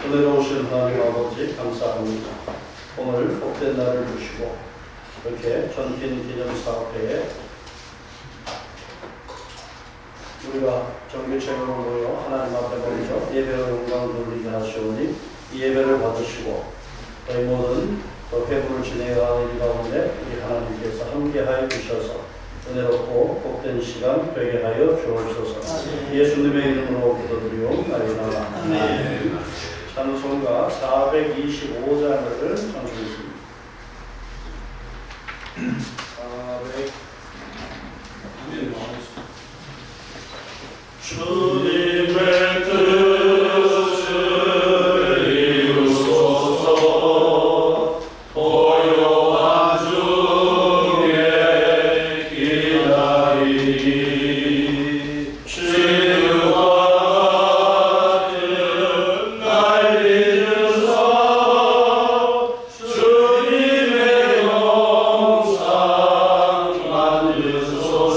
은혜로우신 하나님 아버지 감사합니다. 오늘 복된 날을 주시고 이렇게 전긴 기념사업회에 우리가 정규체험으로 모여 하나님 앞에 먼저 예배의 영광을 돌리게 하시오니 이 예배를 받으시고 저희 모든 회부를 진행하는 이 가운데 우리 하나님께서 함께하여 주셔서 은혜롭고 복된 시간 되게 하여 주옵소서. 예수님의 이름으로 기도드리옵나이다. 아멘. 찬송가 425장을唱诵있습니다. 400 주님의 뜻을 이루소서. 고요한 중에 기다리니 주와 같은 날 믿으소. 주님의 영상 만드소서.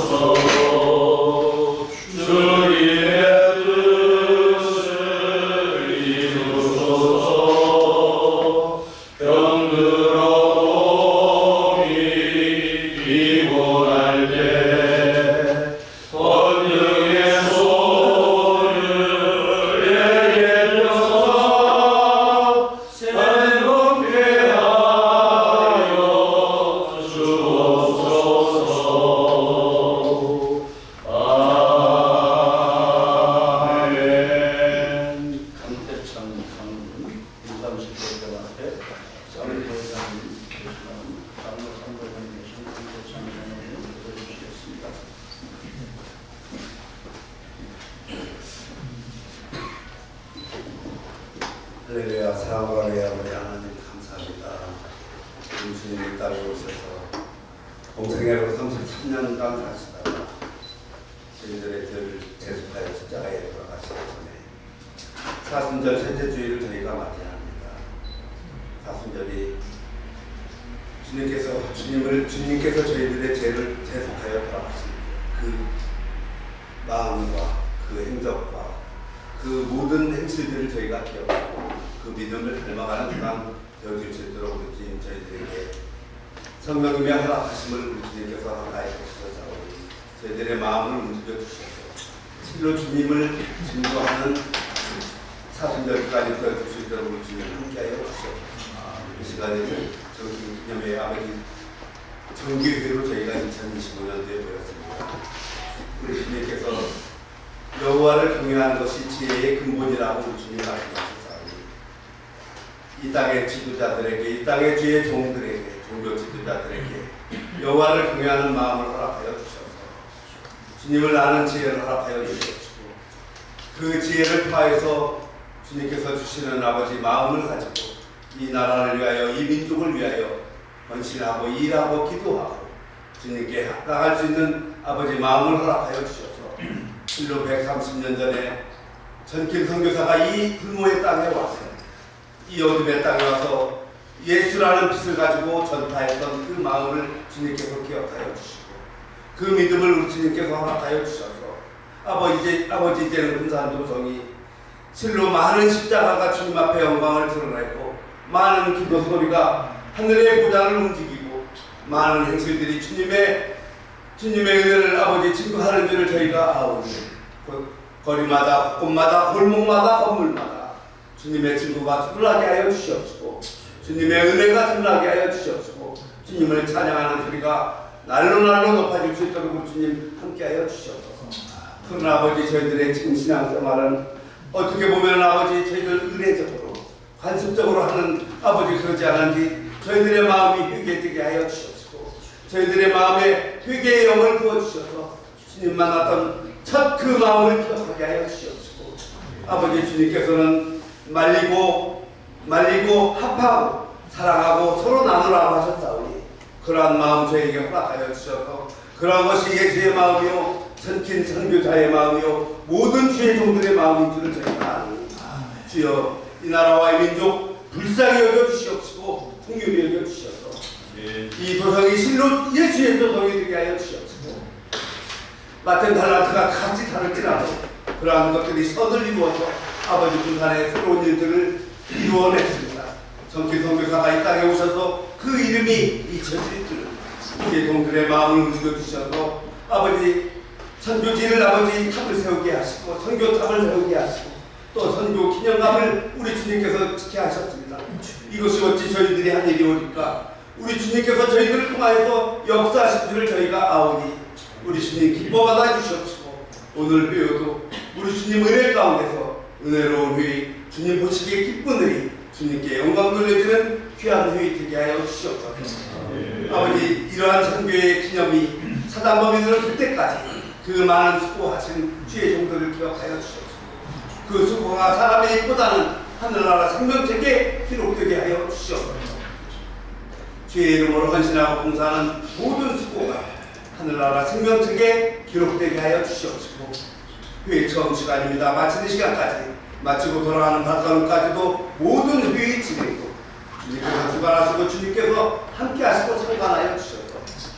할렐루야. 사랑과 아버지 하나님 감사합니다. 우리 주님이 따로 오셔서 공생애로 33년간 사시다가 저희들의 죄를 대속하여 십자가에 돌아가시기 전에 사순절 셋째 주일을 저희가 맞이합니다. 사순절이 주님께서 저희들의 죄를 대속하여 돌아가신 그 마음과 그 행적과 그 모든 행실들을 저희가 기억하고 그 믿음을 닮아가는 그런 되어줄 수 있도록 우리 주님 저희들에게 성령님의 허락하심을 우리 주님께서 허락하여 주셔서 저희들의 마음을 움직여 주셔서 실로 주님을 증거하는 사순절까지 되어줄 수 있도록 우리 주님 함께하여 주셔서 이 시간에 정기념회 아버지 정기회로 저희가 2025년도에 모였습니다. 우리 주님께서 여호와를 경외하는 것이 지혜의 근본이라고 우리 주님 말씀하셨사오니 이 땅의 지도자들에게, 이 땅의 주의 종들에게, 종교 지도자들에게 여호와를 경외하는 마음을 허락하여 주셔서 주님을 아는 지혜를 허락하여 주시옵시고 그 지혜를 파해서 주님께서 주시는 아버지 마음을 가지고 이 나라를 위하여, 이 민족을 위하여 헌신하고 일하고 기도하고 주님께 합당할 수 있는 아버지 마음을 허락하여 주셔서 실로 130년 전에 전길 선교사가 이 불모의 땅에 와서 이 어둠의 땅에 와서 예수라는 빛을 가지고 전파했던 그 마음을 주님께서 기억하여 주시고 그 믿음을 우리 주님께서 허락하여 주셔서 아버지 이제는 군산도성이 실로 많은 십자가가 주님 앞에 영광을 드러내고 많은 기도 소리가 하늘의 보좌를 움직이고 많은 행실들이 주님의 은혜를 아버지 증거하는 줄을 저희가 아오니 거리마다 곳마다 골목마다 건물마다 주님의 증거가 드러나게 하여 주시옵시고 주님의 은혜가 드러나게 하여 주시옵시고 주님을 찬양하는 소리가 날로 높아질 수 있도록 주님 함께하여 주시옵소서. 그러나 아버지 저희들의 지금 신앙생활은 어떻게 보면 아버지 저희들 의례적으로 관습적으로 하는 아버지 그러지 않은지 저희들의 마음이 회개되게 하여 주시옵시고 저희들의 마음에 회개의 영을 부어주셔서 주님 만났던 첫 그 마음을 기억하게 하여 주시옵시고 아버지 주님께서는 말리고 합하고 사랑하고 서로 나누라고 하셨사오니 그러한 마음 저에게 허락하여 주셔서 그러한 것이 예수의 마음이요 전킨 선교자의 마음이요 모든 주의 종들의 마음인 줄을 저희가 아닙니다. 주여 이 나라와 이 민족 불쌍히 여겨주시옵시고 풍요히 여겨주셔서 이 도성이 실로 예수의 도성이 되게 하여 주시옵시고 맡은 달란트가 각지 다를지라도 그러한 것들이 서둘 이루어서 아버지 군산의 새로운 일들을 이루어냈습니다. 정기 선교사가 이 땅에 오셔서 그 이름이 잊혀질 줄은 이게 동들의 마음을 움직여주셔서 아버지 선교지를 아버지 탑을 세우게 하시고 선교탑을 세우게 하시고 또 선교 기념감을 우리 주님께서 지켜 하셨습니다. 이것이 어찌 저희들이 한 일이오니까 우리 주님께서 저희들을 통하여서 역사하신 줄을 저희가 아오니 우리 주님 기뻐 받아 주시옵시고 오늘 회의도 우리 주님 은혜 가운데서 은혜로운 회의 주님 보시기에 기쁜 회의 주님께 영광 돌려주는 귀한 회의 되게 하여 주시옵소서. 아버지 이러한 선교의 기념이 사단법인으로 될 때까지 그 많은 수고하신 주의 종들을 기억하여 주시옵소서. 그 수고가 사람의 일보다는 하늘나라 생명책에 기록되게 하여 주시옵소서. 주의 이름으로 헌신하고 봉사하는 모든 수고가 하늘나라 생명책에 기록되게 하여 주시옵시고 회의 처음 시간입니다. 마치는 시간까지 마치고 돌아가는 발걸음까지도 모든 회의 진행도 주님께서 주관하시고 주님께서 함께 하시고 상관하여 주셔서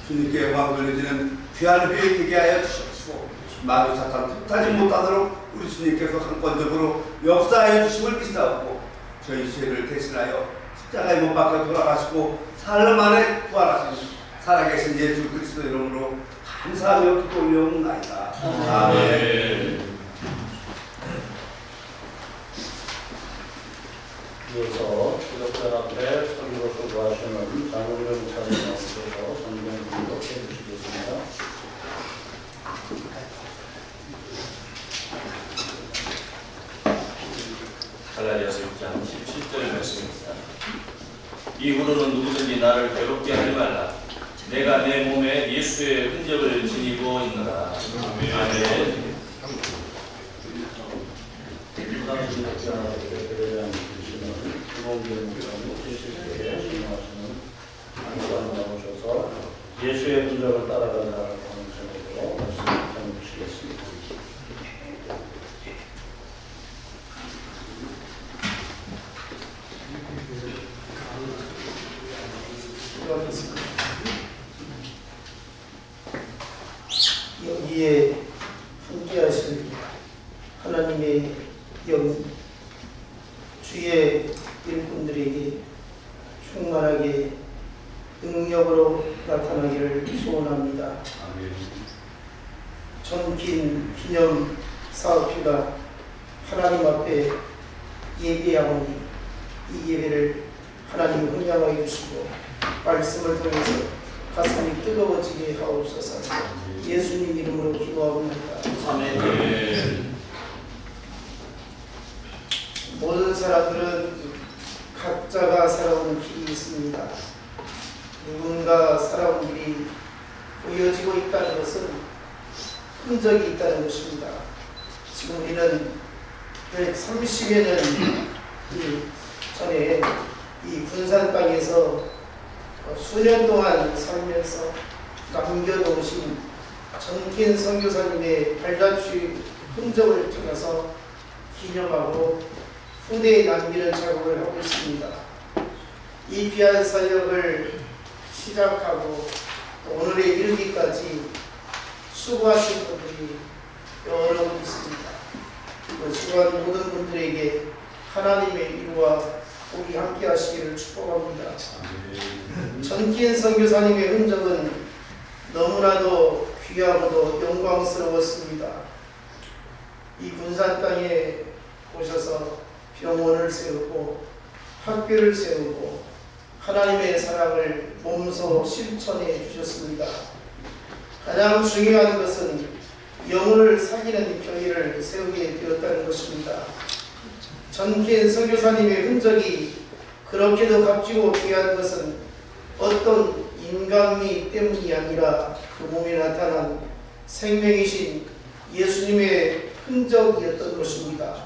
주님께 영광 돌려지는 귀한 회의 되게 하여 주시옵시고 마귀 사탄 틈타지 못하도록 우리 주님께서 강권적으로 역사하여 주심을 믿사옵고 저희 죄를 대신하여 십자가에 못 박혀 돌아가시고 사흘 만에 부활하신 살아계신 예수 그리스도 이름으로 감사하며 기도 올려옵나이다. 아멘. 이어서 기독자 앞에 설교로 소구하시는 장로령 차장 나오셔서 성경 공독해 주시겠습니다. 갈라디아서 6장 17절 말씀입니다. 이후로는 누구든지 나를 괴롭게 하지 말라. 내가 내 몸에 예수의 흔적을 지니고 있노라. 아멘. 예수의 분적을 따라가는 방식으로 말씀을 전해주시겠습니다. 여기에 함께하실 하나님의 영 주의 일꾼들에게 충만하게 능력으로 나타나기를 소원합니다. 전긴 기념 사업회가 하나님 앞에 예배하오니 이 예배를 하나님 훈양하여 주시고 말씀을 통해서 가슴이 뜨거워지게 하옵소서. 예수님 이름으로 기도하옵나이다. 아멘. 모든 사람들은 각자가 살아온 길이 있습니다. 누군가 살아온 길이 보여지고 있다는 것은 흔적이 있다는 것입니다. 지금 우리는 130여 년 전에 이 군산 땅에서 수년 동안 살면서 남겨놓으신 정긴 선교사님의 발자취 흔적을 찾아서 기념하고 후대에 남기는 작업을 하고 있습니다. 이 귀한 사역을 시작하고 오늘에 이르기까지 수고하신 분들이 여러 분 있습니다. 그 수고한 모든 분들에게 하나님의 위로와 복이 함께 하시기를 축복합니다. 전긴 선교사님의 흔적은 너무나도 귀하고도 영광스러웠습니다. 이 군산 땅에 오셔서 병원을 세우고 학교를 세우고 하나님의 사랑을 몸소 실천해 주셨습니다. 가장 중요한 것은 영혼을 사귀는 교회를 세우게 되었다는 것입니다. 전긴 선교사님의 흔적이 그렇게도 값지고 귀한 것은 어떤 인간미 때문이 아니라 그 몸에 나타난 생명이신 예수님의 흔적이었던 것입니다.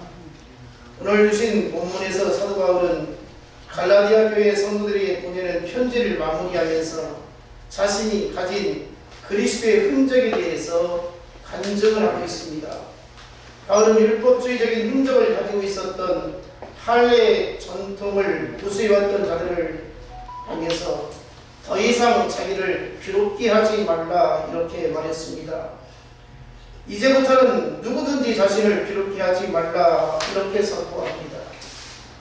오늘 주신 본문에서 사도 바울은 갈라디아 교회 성도들에게 보내는 편지를 마무리하면서 자신이 가진 그리스도의 흔적에 대해서 간증을 하고 있습니다. 바울은 율법주의적인 흔적을 가지고 있었던 할례 전통을 무수해왔던 자들을 향해서 더 이상 자기를 괴롭게 하지 말라 이렇게 말했습니다. 이제부터는 누구든지 자신을 괴롭게 하지 말라 이렇게 선포합니다.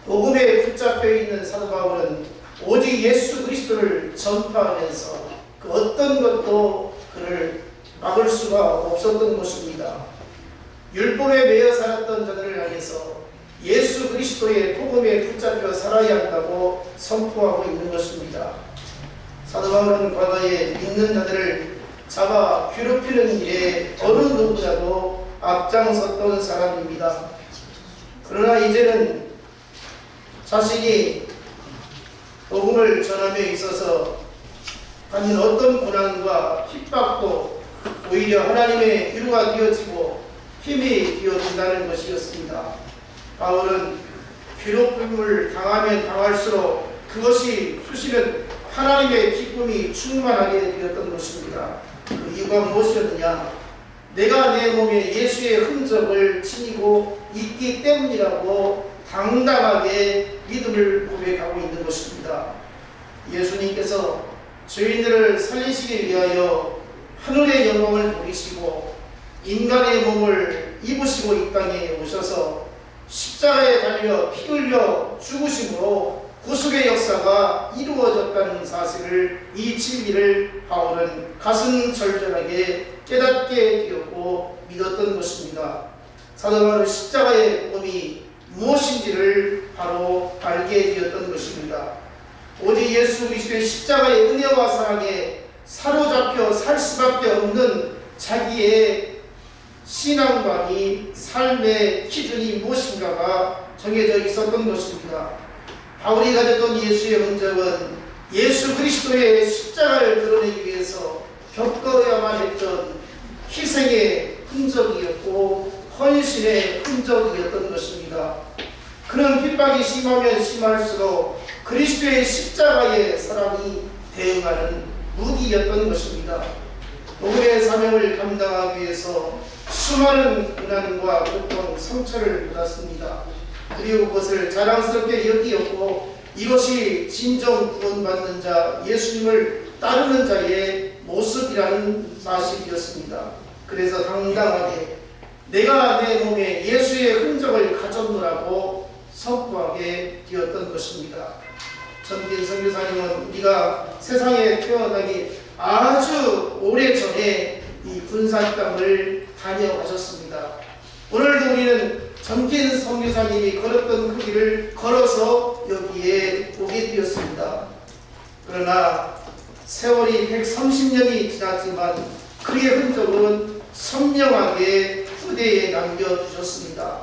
복음에 붙잡혀 있는 사도 바울은 오직 예수 그리스도를 전파하면서 그 어떤 것도 그를 막을 수가 없었던 것입니다. 율법에 매여 살았던 자들을 향해서 예수 그리스도의 복음에 붙잡혀 살아야 한다고 선포하고 있는 것입니다. 사도 바울은 과거에 믿는 자들을 잡아 괴롭히는 일에 어느 누구라도 앞장섰던 사람입니다. 그러나 이제는 자신이 복음을 전함에 있어서 받는 어떤 고난과 핍박도 오히려 하나님의 위로가 되어지고 힘이 되어진다는 것이었습니다. 바울은 괴롭힘을 당하면 당할수록 그것이 수시는 하나님의 기쁨이 충만하게 되었던 것입니다. 그 이유가 무엇이었느냐? 내가 내 몸에 예수의 흔적을 지니고 있기 때문이라고 당당하게 믿음을 고백하고 있는 것입니다. 예수님께서 죄인들을 살리시기 위하여 하늘의 영광을 돌리시고 인간의 몸을 입으시고 이 땅에 오셔서 십자가에 달려 피 흘려 죽으심으로 구속의 역사가 이루어졌다는 사실을, 이 진리를 바울은 가슴 절절하게 깨닫게 되었고 믿었던 것입니다. 사도 바울은 십자가의 복음이 무엇인지를 바로 알게 되었던 것입니다. 오직 예수 그리스도의 십자가의 은혜와 사랑에 사로잡혀 살 수밖에 없는 자기의 신앙관이, 삶의 기준이 무엇인가가 정해져 있었던 것입니다. 바울이 가졌던 예수의 흔적은 예수 그리스도의 십자가를 드러내기 위해서 겪어야만 했던 희생의 흔적이었고 헌신의 흔적이었던 것입니다. 그런 핍박이 심하면 심할수록 그리스도의 십자가의 사랑이 대응하는 무기였던 것입니다. 복음의 사명을 감당하기 위해서 수많은 고난과 고통, 상처를 받았습니다. 그리고 그것을 자랑스럽게 여기었고 이것이 진정 구원받는 자, 예수님을 따르는 자의 모습이라는 사실이었습니다. 그래서 당당하게 내가 내 몸에 예수의 흔적을 가졌노라고 선포하게 되었던 것입니다. 전빈 선교사님은 우리가 세상에 태어나기 아주 오래전에 이 군산 땅을 다녀가셨습니다. 오늘도 우리는 전진 선교사님이 걸었던 그 길을 걸어서 여기에 오게 되었습니다. 그러나 세월이 130년이 지났지만 그의 흔적은 선명하게 후대에 남겨두셨습니다.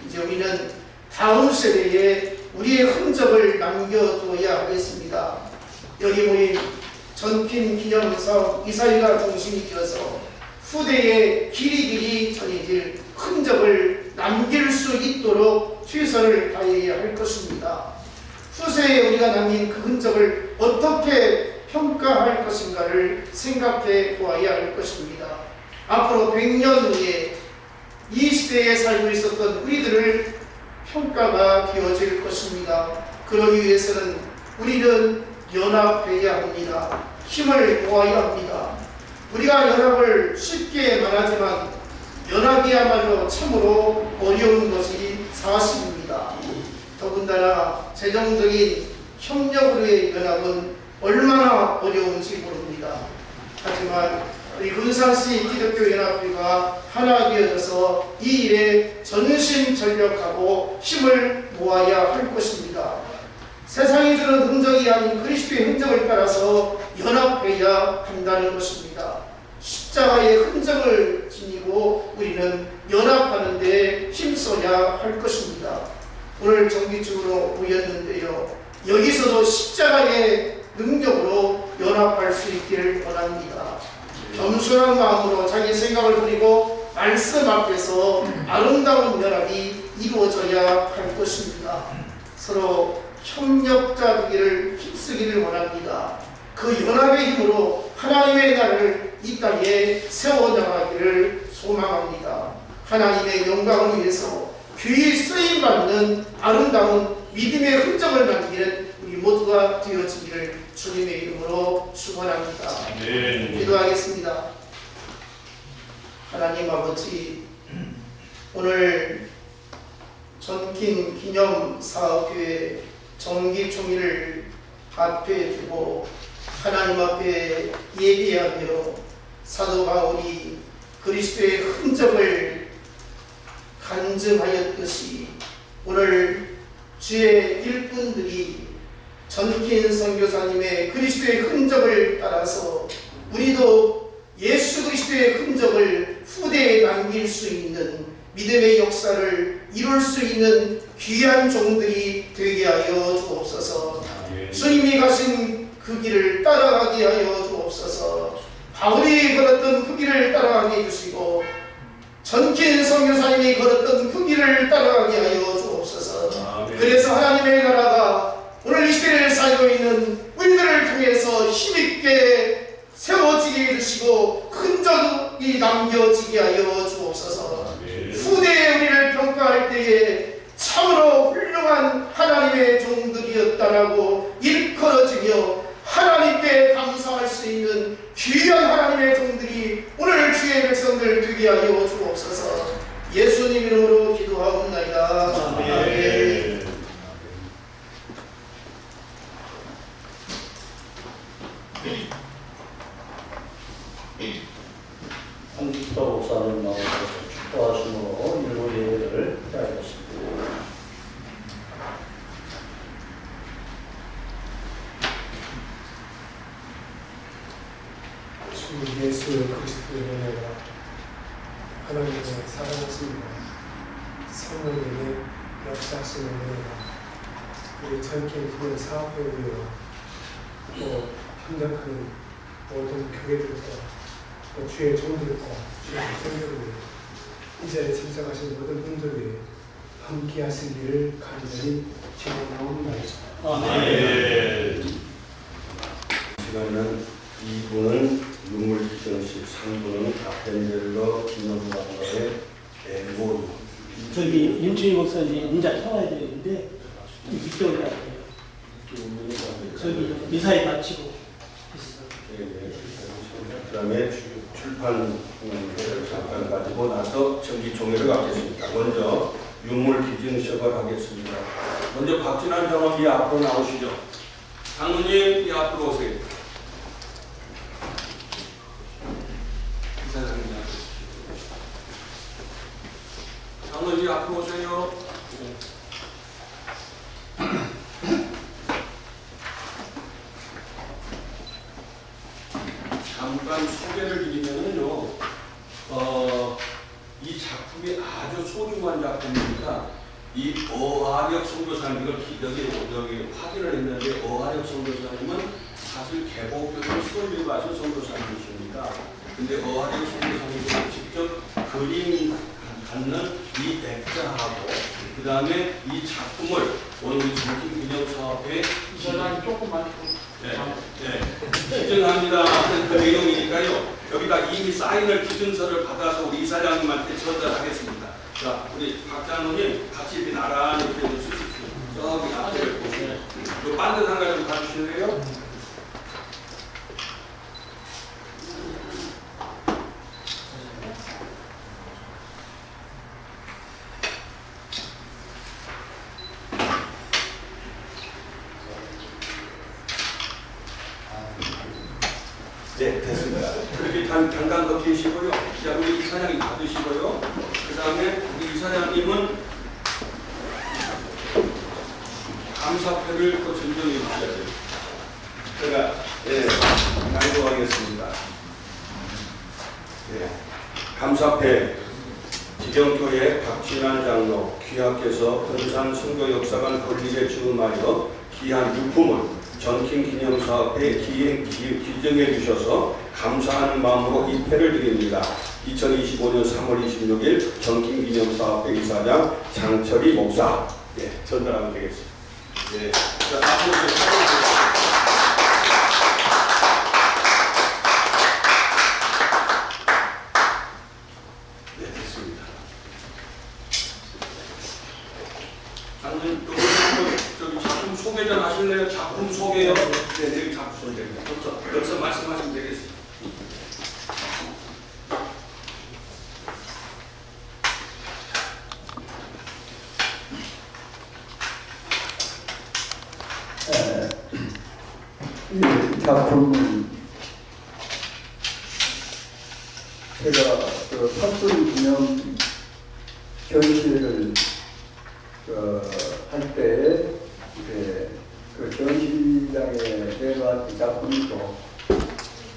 이제 우리는 다음 세대에 우리의 흔적을 남겨두어야 하겠습니다. 여기 모인 전킨 기념사 이사회가 중심이 되어서 후대에 길이길이 전해질 흔적을 남길 수 있도록 최선을 다해야 할 것입니다. 후세에 우리가 남긴 그 흔적을 어떻게 평가할 것인가를 생각해 보아야 할 것입니다. 앞으로 100년 후에 이 시대에 살고 있었던 우리들을 평가가 되어질 것입니다. 그러기 위해서는 우리는 연합해야 합니다. 힘을 모아야 합니다. 우리가 연합을 쉽게 말하지만 연합이야말로 참으로 어려운 것이 사실입니다. 더군다나 재정적인 협력으로의 연합은 얼마나 어려운지 모릅니다. 하지만 우리 군산시 기독교연합회가 하나 되어져서 이 일에 전심전력하고 힘을 모아야 할 것입니다. 세상이 주는 흔적이 아닌 그리스도의 흔적을 따라서 연합해야 한다는 것입니다. 십자가의 흔적을 지니고 우리는 연합하는 데 힘써야 할 것입니다. 오늘 정기적으로 모였는데요, 여기서도 십자가의 능력으로 연합할 수 있기를 원합니다. 겸손한 마음으로 자기 생각을 버리고 말씀 앞에서 아름다운 연합이 이루어져야 할 것입니다. 서로 협력자 되기를 힘쓰기를 원합니다. 그 연합의 힘으로 하나님의 나라를 이 땅에 세워나가기를 소망합니다. 하나님의 영광을 위해서 귀히 쓰임받는 아름다운 믿음의 흔적을 남기는 우리 모두가 되어지기를 주님의 이름으로 축원합니다. 기도하겠습니다. 하나님 아버지, 오늘 전킨 기념 사업교회 정기 총회를 앞에 두고 하나님 앞에 예비하며 사도 바울이 그리스도의 흔적을 간증하였듯이 오늘 주의 일꾼들이 전킨 선교사님의 그리스도의 흔적을 따라서 우리도 예수 그리스도의 흔적을 후대에 남길 수 있는 믿음의 역사를 이룰 수 있는 귀한 종들이 되게 하여 주옵소서. 주님이 가신 그 길을 따라가게 하여 주옵소서. 바울이 걸었던 그 길을 따라가게 해주시고 전킨 선교사님이 걸었던 그 길을 따라가게 하여 주옵소서. 그래서 하나님의 나라가 오늘 이 시대를 살고 있는 우리들을 통해서 힘있게 세워지게 해주시고 흔적이 남겨지게 하여 주옵소서. 후대에 우리를 평가할 때에 참으로 훌륭한 하나님의 종들이었다라고 일컬어지며 하나님께 감사할 수 있는 귀한 하나님의 종들이 오늘 주의 백성들 되게 하여 주옵소서. 예수님 이름으로 기도하옵나이다. 아멘. 한기도 목사님 나오셔서 축도하심으로 일부 예배를 해야겠습니다. 주 예수 그리스도의 은혜가 하나님의 사랑하심과 성령의 역사하시는 은혜가 우리 전킨 기념 사업회의와 또 협력하는 모든 교회들과 또 주의 종들과 주의 백성들을 이 자리에 참석하신 모든 분들이 함께 하시기를 간절히 기도하옵나이다. 시간은 2부는 눈물 기정식, 3부는 가펜델러 기념관과의 애고. 저기 윤준희 목사님 인자 쳐와야 되는데 이쪽으로 가야 돼요. 저기 미사일 마치고 그다음에 출판 잠깐 가지고 나서 정기총회를 갖겠습니다. 먼저 유물 기증식을 하겠습니다. 먼저 박진환 장로님 앞으로 나오시죠. 장로님 이 앞으로 오세요. 장로님 앞으로 오세요. 잠깐 소개를 드리면요, 이 작품이 아주 소중한 작품입니다. 이 어하력 선교사님, 이걸 여기 확인을 했는데, 어하력 선교사님은 사실 개복교를 수원에 가서 선교사님이십니다. 근데 어하력 선교사님은 직접 그림 갖는 이 액자하고, 그 다음에 이 작품을 오늘 우리 전킨 기념사업회 이사장님 조금만 기증합니다. 그 내용이니까요. 여기다 이미 사인을 기증서를 받아서 우리 이사장님한테 전달하겠습니다. 자, 우리 박 장로님 같이 이렇게 나란히 이렇게 쓰십시오. 저기 앞에 보시면 그 반듯 한 가지 좀 봐주실래요? 네, 됐습니다. 그렇게 잠깐 더 계시고요. 자, 우리 이사장님 받으시고요. 그 다음에 우리 이사장님은 감사패를 또 전정해 주셔야 돼요. 제가 강조하겠습니다. 감사패 지경교회 박진환 장로 귀하께서 본산 선교 역사관 건립에 주음하여 귀한 유품을 전킨 기념사업에 기증해 주셔서 감사하는 마음으로 이 패를 드립니다. 2025년 3월 26일 전킨 기념사업회 이사장 장철희 목사 전달하면 되겠습니다. 자, 앞으로 됐습니다. 장로님, 저기 작품 소개 좀 하실래요? 작품 소개요? 네, 여기 작품 소개입니다. 여기서 말씀하시면 되겠습니다. 이 작품은 제가 그 8분 기념 전시회를 할 때 그 전시장에 내놓은 작품이고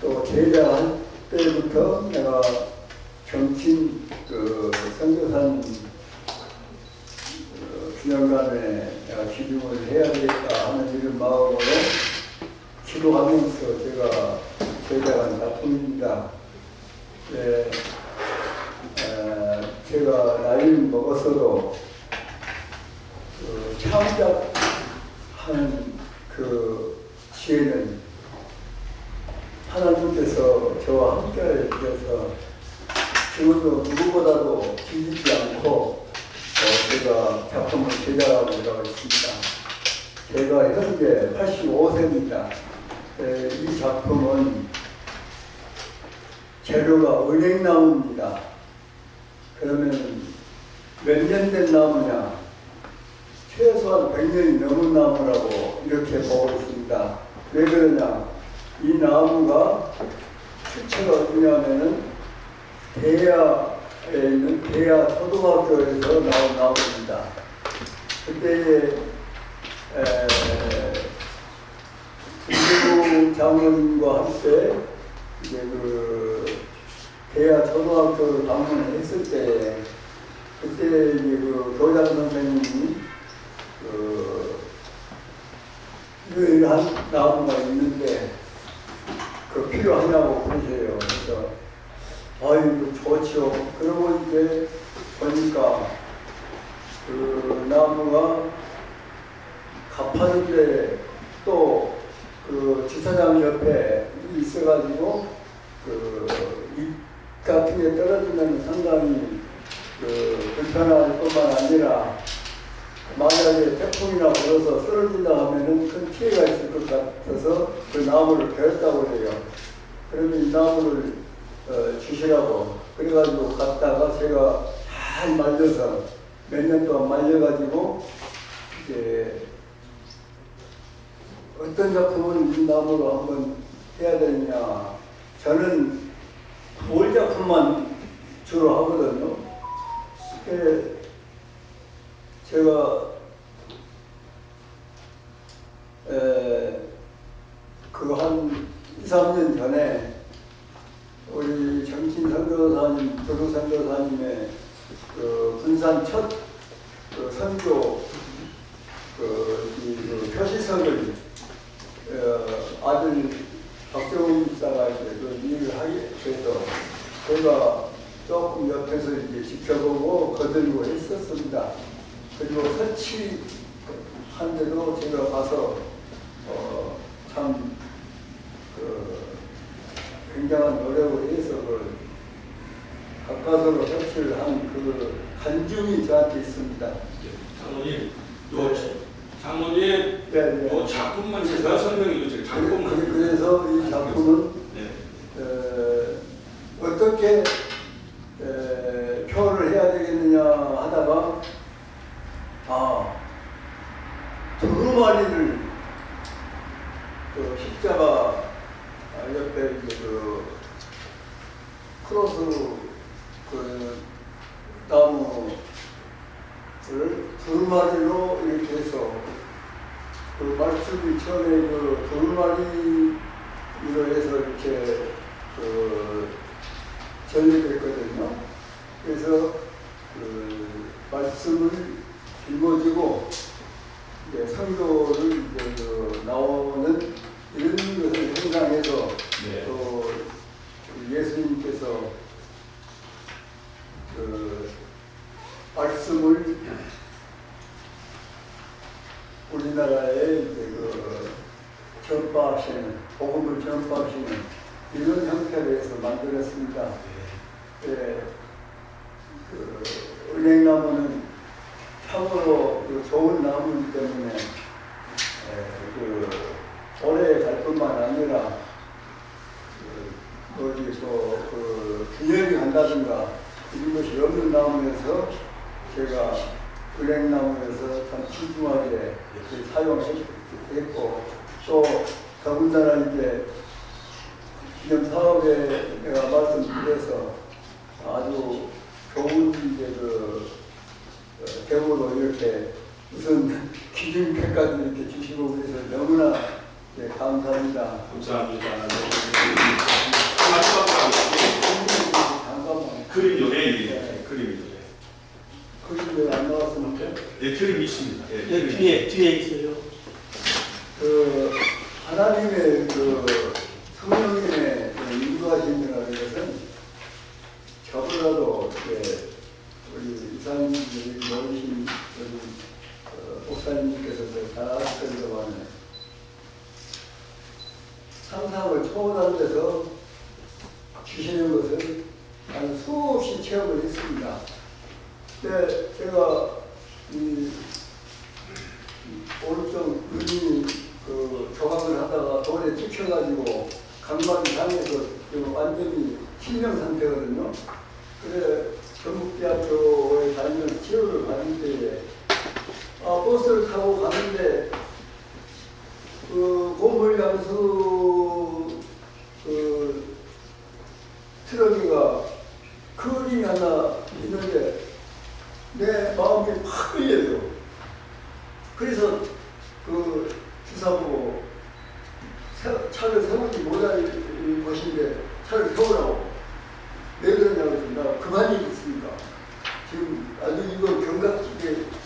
또 제작할 때부터 내가 정친 그 선교산 기념관에 내가 기증을 해야 되겠다 하는 이런 마음으로 기도하면서 제가 제작한 작품입니다. 네, 제가 나이를 먹었어도 창작하는 그 시에는 하나님께서 저와 함께 해주셔서 지금도 누구보다도 뒤집지 않고 제가 작품을 제작하고 있다고 있습니다. 제가 현재 85세입니다. 이 작품은 재료가 은행나무입니다. 그러면 몇 년 된 나무냐? 최소한 100년이 넘은 나무라고 이렇게 보고 있습니다. 왜 그러냐? 이 나무가 출처가 어디냐면은 대야에 있는 대야 초등학교에서 나온 나무입니다. 그때 김대중 장로님과 함께 이제 그 대야 초등학교를 방문했을 때 그때 이제 그 교장 선생님이 유일한 나무가 있는데 그 필요하냐고 그러세요. 그래서 아이고 좋죠. 그러고 이제 보니까 그 나무가 가파른데 또 그 주차장 옆에 있어가지고 그 잎 같은 게 떨어지면 상당히 그 불편할 뿐만 아니라 만약에 태풍이나 불어서 쓰러진다 하면은 큰 피해가 있을 것 같아서 그 나무를 베었다고 해요. 그러면 이 나무를 주시라고 그래가지고 갔다가 제가 잘 말려서 몇 년 동안 말려가지고 이제 어떤 작품을 이 나무로 한번 해야 되느냐. 저는 돌 작품만 주로 하거든요. 제가 그 한 2, 3년 전에 우리 정신 선교사님, 조루 선교사님의 그 군산 첫 그 선교 그 표시석을 아들 박정훈 집사가 이제 그 일을 하게 돼서 제가 조금 옆에서 이제 지켜보고 거들고 했었습니다. 그리고 설치한데도 제가 가서 참 굉장한 노력을 해서 가까스로 설치를 한 그 간증이 저한테 있습니다. 장모님, 장모님, 네. 요 작품만 제가 설명해 주세요. 작품만. 그래서 이 작품은 어떻게 표현을 해야 되겠느냐 하다가 두루마리를 그 십자가 옆에 이제 그 크로스 그 나무를 두루마리로 이렇게 해서 그 말씀이 처음에 그 두루마리로 해서 이렇게 그 전리됐거든요. 그래서 그 말씀을 짊어지고 이제 성도를 이제 그 나오는 이런 것을 행상해서 또 예수님께서 그 말씀을 우리나라에 이제 그 전파하시는 복음을 전파하시는 이런 형태로 해서 만들었습니다. 그 은행나무는 참으로 좋은 나무이기 때문에 오래 갈 뿐만 아니라 어디 또 균열이 간다든가 이런 것이 없는 나무에서 제가 은행나무에서 참 신중하게 사용했습니다. 했고 또 더군다나 이제 기념 사업에 내가 말씀드려서 아주 좋은 이제 대우로 이렇게 무슨 기준표까지 이렇게 주시고 그래서 너무나 감사합니다. 감사합니다. 잠깐만. 그림 요래 그림이 요래. 그림 왜안 나왔습니까? 네, 그림이 있습니다. 예, 네, 뒤에 있어요. 하나님의 성령님의 인도하심이라는 것은 저보다도 우리 이사님들이 모이신 목사님께서 잘 아시겠지만 상상을 초월한 데서 주시는 것을 아주 수없이 체험을 했습니다. 근데 제가 오른쪽 그림이 조각을 하다가 돌에 찍혀가지고 감각이 상해서 완전히 실명 상태거든요. 그래 전북대학교에 다니면서 치료를 받을 때에 버스를 타고 가는데 고물양수 트럭이가 그림이 하나 있는데 내 마음이 팍 끌려요. 그래서 주사보고 차를 세우지 못할 것인데 차를 세우라고. 왜 그러냐고 해서 나 그만이 있으니까 지금 아주 이거 경각지게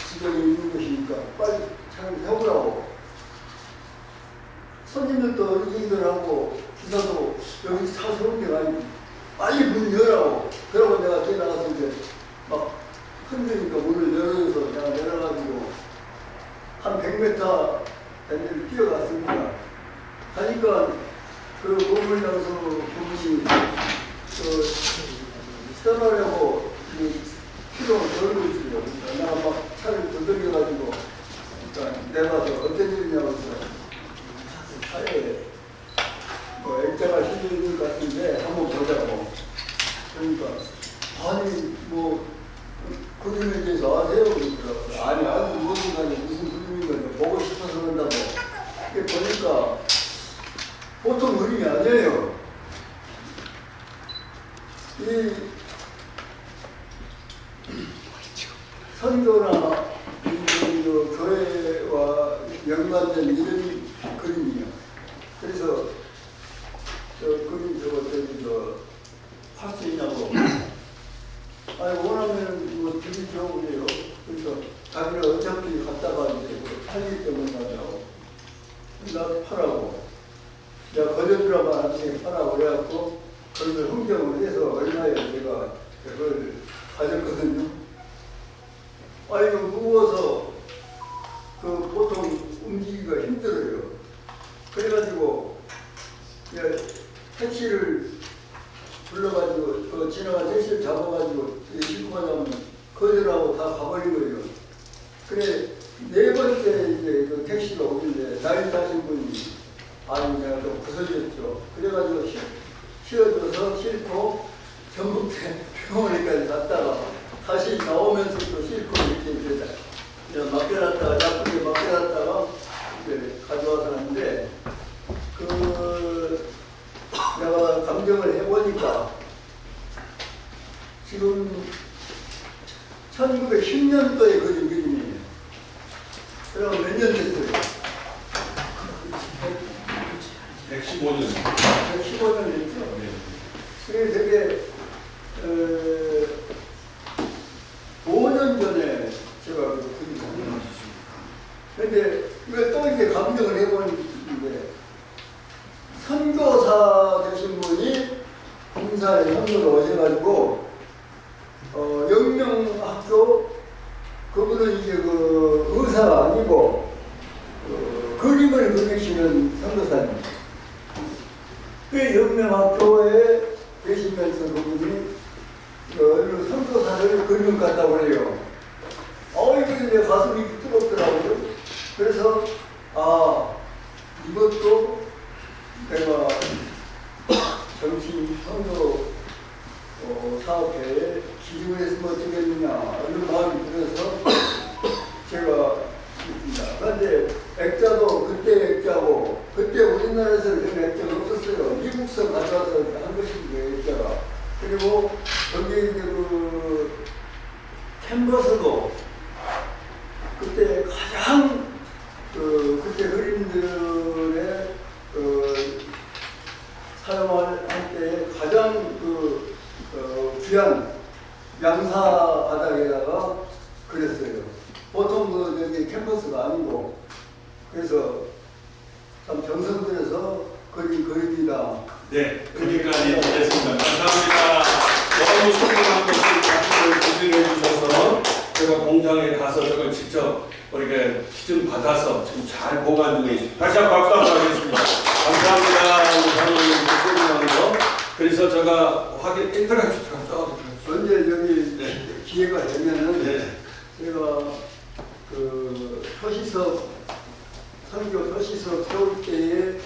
지경이 있는 것이니까 빨리 차를 세우라고. 손님들도 어린이들하고 기사도 여기 차 세우는 게 아니고 빨리 문 열라고. 그러고 내가 뒤에 나가서 이제 막 흔드니까 문을 열어줘서 내가 내려가지고 한 100m 밴드를 뛰어갔습니다. 가니까 고물장수 부분이 떠나려고 피로를 걸고 있어요. 그러니까 내가 막 차를 두들겨가지고 내가서 어떤 일이냐고 해서 차에 액자가 실려있는 것 같은데 한번 보자고. 그러니까 아니 그림에 대해서 아세요? 그러더라고요. 아니 무슨 간에 무슨 그림인가 보고 싶어서 그런다고. 이게 보니까 보통 그림이 아니에요. 이 선교나 교회와 연관된 이런 그림이에요. 그래서 그림 할 수 있냐고. 아니 원하면 드리죠 그래요. 그래서 자기는 어차피 갔다가 이제 팔기 때문에 하냐고. 나 파라고. 내가 거저주라고 나중에 파라고 그래갖고 그걸 흥정을 해서 얼마에 제가 그걸 가졌거든요. 아니 이거 무거워서 보통 움직이기가 힘들어요. 그래가지고 택시를 불러가지고 지나간 택시를 잡아가지고 싣고 가자면 거절하고 다 가버린 거예요. 그래 4번째 이제 택시가 오길래 나이 타신 분이 아니 내가 좀 부서졌죠. 그래가지고 씌워줘서 싣고 전북대 병원에까지 갔다가 다시 나오면서 또 싣고 이렇게 맡겨놨다가 나쁘게 맡겨놨다가 이제 가져와서 하는데 내가 감정을 해보니까 지금 1910년도에 그린 그림이에요. 그럼 몇 년 됐어요? 115년. 115년 됐죠? 그게 되게 5년 전에 제가 그림 그런데 이걸 또 이렇게 감정을 해보는데 선교사 되신 분이 군사에 선교를 오셔가지고 영명학교 그분은 이제 의사가 아니고 그림을 그리시는 선교사님. 그 영명학교에 계시면서 그분이 선교사를 그림 같다고 해요. 이거 내 가슴이 뜨겁더라고요. 그래서 이것도 내가 정치 선교 사업회에 기증을 했으면 어쩌겠느냐 이런 마음이 들어서 제가 있습니다. 그런데 액자도 그때 우리나라에서는 그런 액자가 없었어요. 미국서 가져와서 한 것인데 액자가. 그리고 거기 이제 그 캔버스도 그때 가장 그때 그림들의 사용할 때 가장 귀한 양사 바닥에다가 그렸어요. 보통 저기 캔버스가 아니고. 그래서 참 정성 들여서 그린 그림이다. 네, 그림까지 됐습니다. 감사합니다. 너무 소중한 것을 작품을 구성해 주셔서 제가 공장에 가서 저걸 직접 이렇게 시즌 받아서 지금 잘 보관 중에 있습니다. 다시 한번 박수 한번 하겠습니다. 감사합니다. 우리 장로님 소중한 거. 그래서 제가 확인 들어갑시다. 언제 저기 네. 기회가 되면은 네. 제가 그 표시석 선교 표시석 세울 때에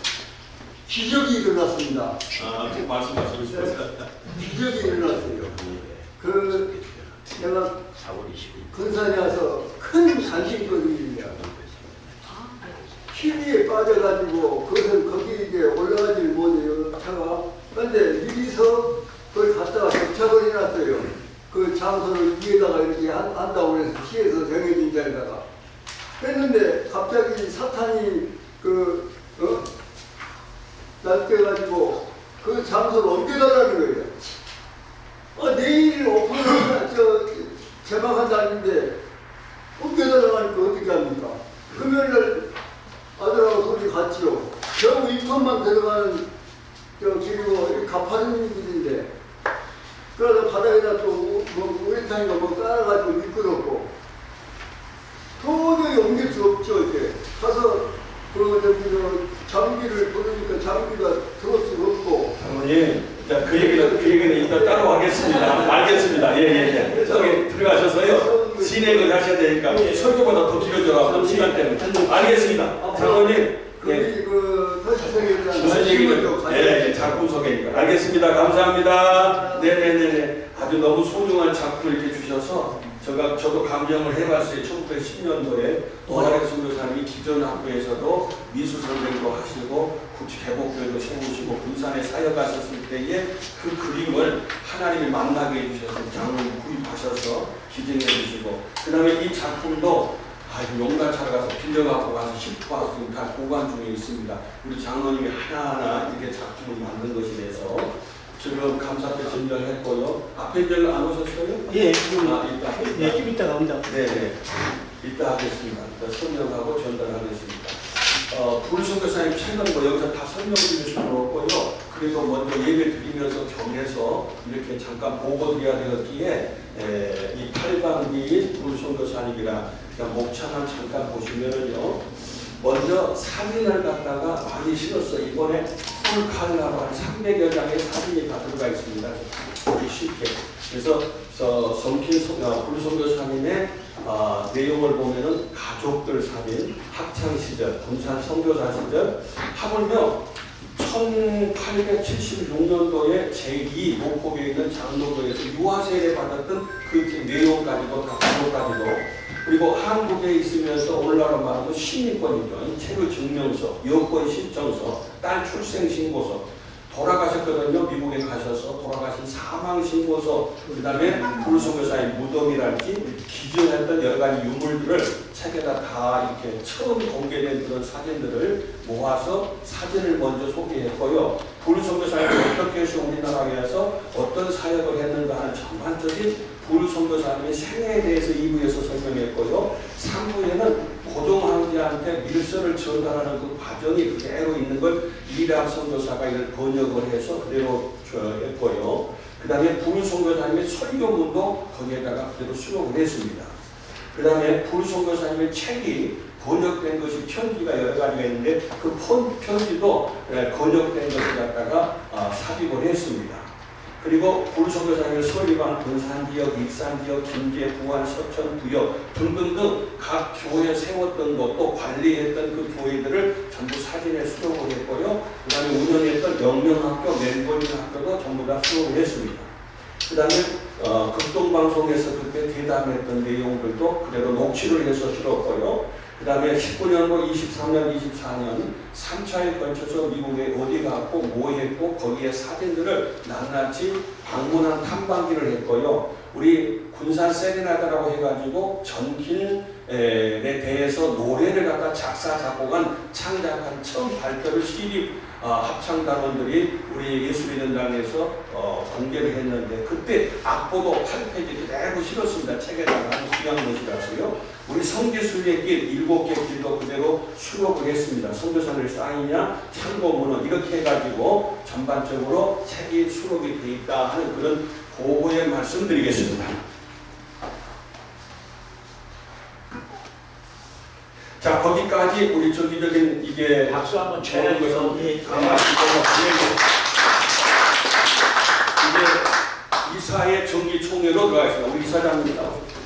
기적이 일어났습니다. 그 말씀하시고 싶어서. 기적이 일어났어요. 그 내가 군산에 와서 큰 산신거리입니다. 힘이 빠져가지고 그것을 거기 이제 올라가지 못해요 차가. 그런데 미리서 그걸 갖다가 격차거리 놨어요. 그 장소를 위에다가 이렇게 한다고 해서 시에서 정해진 자리다가 했는데 갑자기 사탄이 날뛰어가지고 그 장소를 옮겨달라는 거예요. 내일 오픈을 개방한 날인데 옮겨달라고 하니까 어떻게 합니까? 금요일날 아들하고 둘이 갔지요. 겨우 1톤만 들어가는 길이고 가파른 길인데 그러다 바닥에다 또 우레탄인가 깔아가지고 미끄럽고 도저히 옮길 수 없죠. 이제 가서 장비를 부르니까 장비가 들을 수 없고. 장로님, 그 얘기는 이따 따로 하겠습니다. 알겠습니다. 예. 저기 들어가셔서요. 진행을 하셔야 되니까 설교보다 더 길어져라. 시간 때문에. 알겠습니다. 장로님. 그 터시성에 대한 무슨 얘기는 작품 소개니까. 알겠습니다. 감사합니다. 네네네. 아주 너무 소중한 작품을 이렇게 주셔서 저도 감정을 해봤어요. 1910년도에 노하렉 선교사님이 기존 학교에서도 미술 선생도 하시고 구치 개복교회도 세우시고 군산에 사역하셨을 때에 그 그림을 하나님이 만나게 해주셔서 장을 구입하셔서 기증해 주시고 그 다음에 이 작품도 용가차로 가서 빌려갖고 가서 싣고 지금 다 보관 중에 있습니다. 우리 장로님이 하나하나 이렇게 작품을 만든 것에 대해서 지금 감사께 전달했고요. 앞에 이제 안 오셨어요? 예, 지금 이따. 네, 좀 이따가 온다고. 네네. 이따 하겠습니다. 이따 설명하고 전달하겠습니다. 부르선교사님 책은 여기서 다 설명드릴 수는 없고요. 그래도 먼저 예배 드리면서 겸해서 이렇게 잠깐 보고 드려야 되었기에 이 8강기인 부르선교사님이라 그냥 목차만 잠깐 보시면은요. 먼저 사진을 갖다가 많이 실었어요. 이번에 풀칼라로 한 300여 장의 사진이 다 들어가 있습니다. 보기 쉽게. 그래서 성킨 부르선교사님의 내용을 보면은 가족들 사진, 학창 시절, 군산 선교사 시절, 하물며 1876년도에 제2 목포에 있는 장로교에서 유아세례 받았던 그 내용까지도 다 그것까지도 그리고 한국에 있으면서 오늘날로 말하면 시민권이죠. 체류 증명서, 여권 신청서, 딸 출생 신고서 돌아가셨거든요. 미국에 가셔서 돌아가신 사망 신고서, 그 다음에 부르선교사의 무덤이랄지 기증했던 여러 가지 유물들을 책에다 다 이렇게 처음 공개된 그런 사진들을 모아서 사진을 먼저 소개했고요. 부르선교사님이 어떻게 해서 우리나라에서 어떤 사역을 했는가 하는 전반적인 부르선교사님의 생애에 대해서 2부에서 설명했고요. 3부에는 고종황제한테 밀서를 전달하는 그 과정이 그대로 있는 걸 이락 선교사가 이걸 번역을 해서 그대로 했고요. 그 다음에 부르선교사님의 설교문도 거기에다가 그대로 수록을 했습니다. 그 다음에 부르선교사님의 책이 번역된 것이 편지가 여러 가지가 있는데 그 편지도 번역된 것을 갖다가 삽입을 했습니다. 그리고 부르선교사님의 설립한 군산지역, 익산지역, 김제, 부안, 서천, 부역 등등등 각 교회 세웠던 것 또 관리했던 그 교회들을 전부 사진에 수록을 했고요. 그 다음에 운영했던 영명학교, 멜버른 학교도 전부 다 수록을 했습니다. 그 다음에 극동방송에서 그때 대담했던 내용들도 그대로 녹취를 해서 실었고요. 그 다음에 19년으로 23년, 24년 3차에 걸쳐서 미국에 어디 갔고 뭐 했고 거기에 사진들을 낱낱이 방문한 탐방기를 했고요. 우리 군사 세레나다라고 해가지고 전길에 대해서 노래를 갖다 작사, 작곡한, 창작한 처음 발표를 CD 합창단원들이 우리 예수 믿는 당에서 공개를 했는데 그때 악보도 8페이지 그대로 실었습니다. 책에다가 중요한 것이라서요. 우리 성지순례길 7개 길도 그대로 수록을 했습니다. 선교사들 사인이나 참고문헌 이렇게 해가지고 전반적으로 책이 수록이 돼 있다 하는 그런 보고의 말씀드리겠습니다. 자, 거기까지 우리 정기적인 이게 박수 한번 좋은 것은 쳐야죠. 예. 이제 이사의 정기총회로 들어가겠습니다. 우리 이사장님 나오십시오.